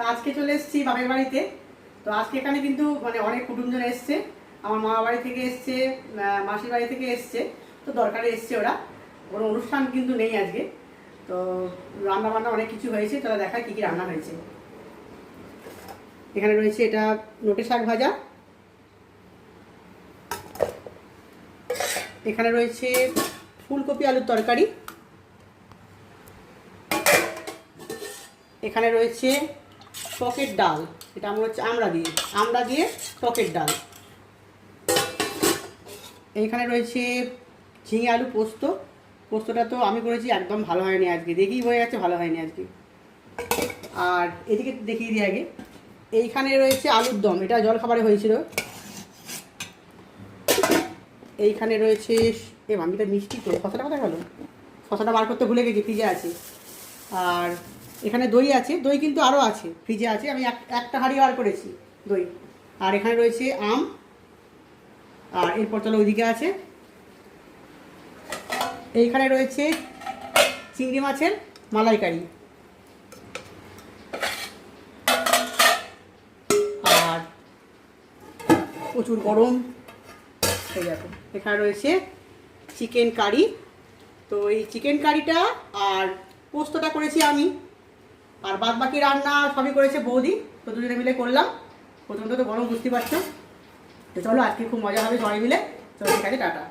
তা আজকে চলে এসেছি বাপের বাড়িতে। তো আজকে এখানে কিন্তু মানে অনেক কুটুমজন এসছে, আমার মামা বাড়ি থেকে এসছে, মাসির বাড়ি থেকে এসছে। তো দরকারে এসছে ওরা, কোনো অনুষ্ঠান কিন্তু নেই আজকে। তো রান্না বান্না অনেক কিছু হয়েছে, তারা দেখায় কী কী রান্না হয়েছে। এখানে রয়েছে এটা নোটে শাক ভাজা, এখানে রয়েছে ফুলকপি আলুর তরকারি, এখানে রয়েছে টকের ডাল, এটা আমার হচ্ছে আমড়া দিয়ে টকের ডাল। এইখানে রয়েছে ঝিঙে আলু পোস্ত, পোস্তটা তো আমি করেছি, একদম ভালো হয়নি আজকে, দেখেই হয়ে যাচ্ছে ভালো হয়নি আজকে। আর এদিকে দেখিয়ে দিই আগে, এইখানে রয়েছে আলুর দম, এটা জলখাবারে হয়েছিল। এইখানে রয়েছে মামিটা মিষ্টি, তো শশাটা কোথায় গেল, শশাটা বার করতে ভুলে গেছি, ফ্রিজে আছে। আর এখানে দই আছে, দই কিন্তু আরও আছে, ফ্রিজে আছে, আমি একটা হাঁড়ি বার করেছি দই। আর এখানে রয়েছে আম, আর এরপর চলো ওইদিকে আছে, এইখানে রয়েছে চিংড়ি মাছের মালাইকারি। আর প্রচুর গরম, এই দেখো এখানে রয়েছে চিকেন কারি। তো এই চিকেন কারিটা আর পোস্তটা করেছি আমি, আর বাদ বাকি রান্না সবই করেছে বৌদি। তো দুজনে মিলে করলাম। প্রথমত তো গরম বুঝতে পারছো। তো চলো আজকে খুব মজা হবে সবাই মিলে। চলো ঠিক আছে, টাটা।